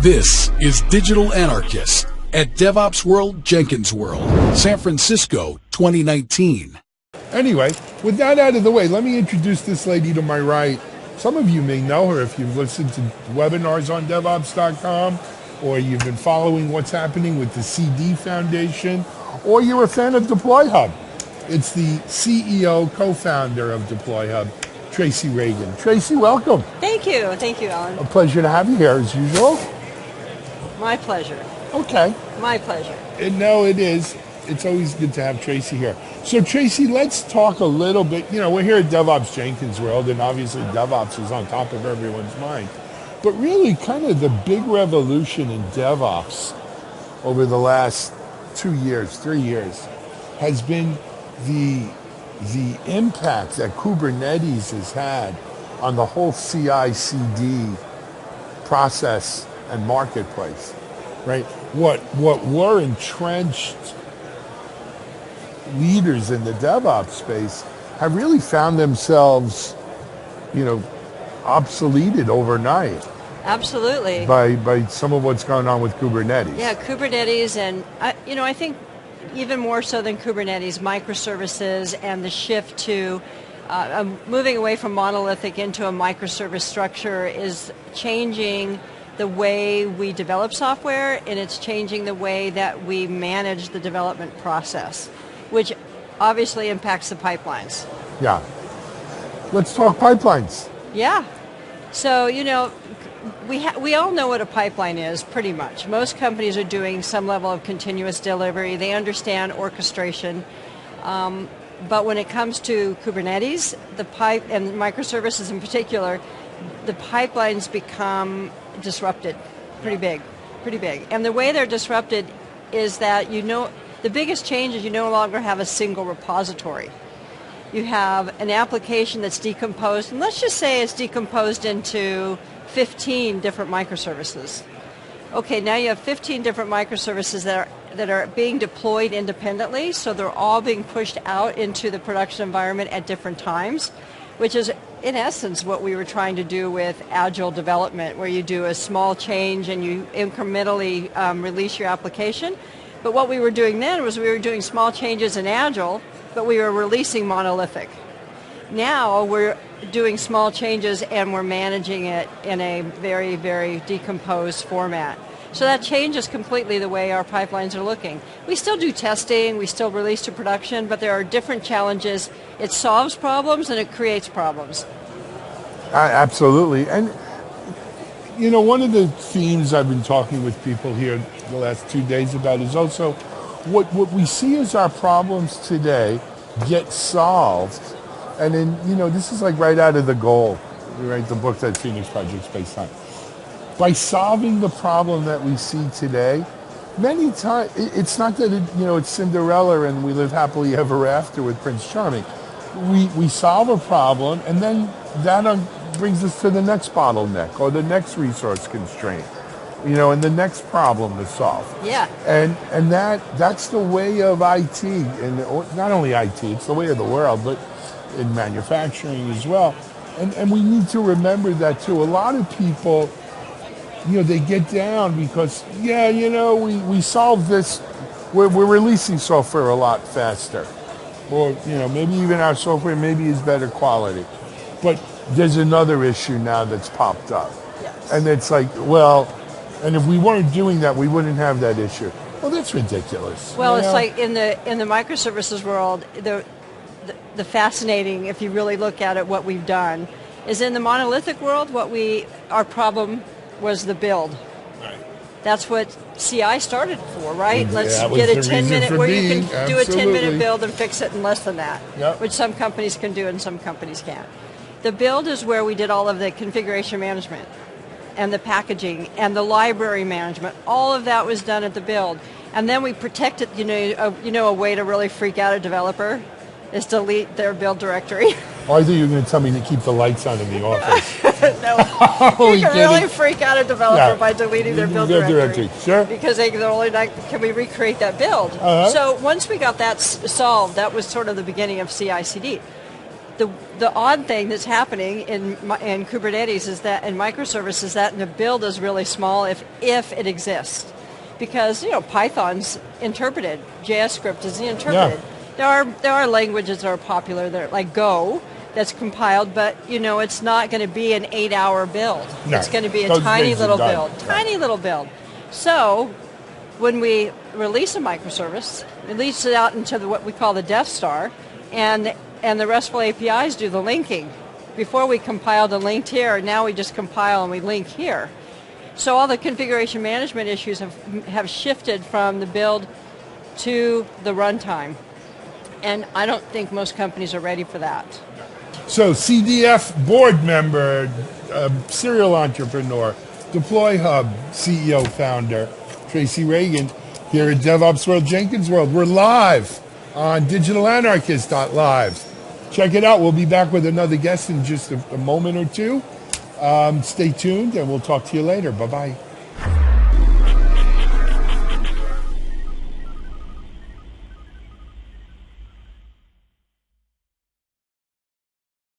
This is Digital Anarchist at DevOpsWorld, Jenkins World, San Francisco, 2019. Anyway, with that out of the way, let me introduce this lady to my right. Some of you may know her if you've listened to webinars on DevOps.com, or you've been following what's happening with the CD Foundation, or you're a fan of DeployHub. It's the CEO, co-founder of DeployHub, Tracy Ragan. Tracy, welcome. Thank you, Alan. A pleasure to have you here, as usual. My pleasure. Okay. My pleasure. No, it is. It's always good to have Tracy here. So, Tracy, let's talk a little bit. You know, we're here at DevOps Jenkins World, and obviously DevOps is on top of everyone's mind. But really, kind of the big revolution in DevOps over the last 2 years, 3 years, has been the impact that Kubernetes has had on the whole CI/CD process and marketplace, right? What were entrenched leaders in the DevOps space have really found themselves, obsoleted overnight. Absolutely. By some of what's going on with Kubernetes. Yeah, Kubernetes, and I think even more so than Kubernetes, microservices and the shift to moving away from monolithic into a microservice structure is changing the way we develop software, and it's changing the way that we manage the development process, which obviously impacts the pipelines. Yeah. Let's talk pipelines. Yeah. So, we all know what a pipeline is, pretty much. Most companies are doing some level of continuous delivery. They understand orchestration. But when it comes to Kubernetes, and microservices in particular, the pipelines become disrupted pretty big. And the way they're disrupted is that, the biggest change is you no longer have a single repository. You have an application that's decomposed, and let's just say it's decomposed into 15 different microservices. Okay, now you have 15 different microservices that are being deployed independently, so they're all being pushed out into the production environment at different times, which is in essence what we were trying to do with agile development, where you do a small change and you incrementally release your application. But what we were doing then was we were doing small changes in agile, but we were releasing monolithic. Now we're doing small changes and we're managing it in a very, very decomposed format. So that changes completely the way our pipelines are looking. We still do testing, we still release to production, but there are different challenges. It solves problems and it creates problems. Absolutely. And, one of the themes I've been talking with people here the last 2 days about is also what we see as our problems today get solved. And then, this is like right out of The Goal, right? The book that Phoenix Project's based on. By solving the problem that we see today, many times, it's not that it's Cinderella and we live happily ever after with Prince Charming. We solve a problem, and then that brings us to the next bottleneck or the next resource constraint, and the next problem to solve. Yeah. And that's the way of IT, and not only IT, it's the way of the world, but in manufacturing as well. And we need to remember that too. A lot of people, they get down because, we solve this, we're releasing software a lot faster. Or, maybe even our software maybe is better quality. But there's another issue now that's popped up. Yes. And it's like, and if we weren't doing that, we wouldn't have that issue. Well, that's ridiculous. Well, it's like in the microservices world, the fascinating, if you really look at it, what we've done, is in the monolithic world, our problem was the build. Right. That's what CI started for, right? Let's that get a was the 10-minute reason where for you being. can do a Absolutely. 10-minute build and fix it in less than that, Yep. which some companies can do and some companies can't. The build is where we did all of the configuration management and the packaging and the library management. All of that was done at the build. And then we protected, a way to really freak out a developer is delete their build directory. Oh, I thought you were going to tell me to keep the lights on in the office. No, you can really freak out a developer by deleting their build directory. Sure. Because they're only like, can we recreate that build? Uh-huh. So once we got that solved, that was sort of the beginning of CI/CD. The odd thing that's happening in Kubernetes is that in microservices is that the build is really small if it exists, because Python's interpreted, JavaScript is interpreted. Yeah. There are languages that are popular there, like Go, that's compiled, but it's not going to be an 8-hour build. No, it's going to be a tiny little build. So when we release a microservice, release it out into what we call the Death Star, and the RESTful APIs do the linking. Before we compiled and linked here, now we just compile and we link here. So all the configuration management issues have shifted from the build to the runtime. And I don't think most companies are ready for that. So CDF board member, serial entrepreneur, DeployHub CEO founder, Tracy Ragan, here at DevOpsWorld, Jenkins World. We're live on digitalanarchist.live. Check it out. We'll be back with another guest in just a moment or two. Stay tuned, and we'll talk to you later. Bye-bye.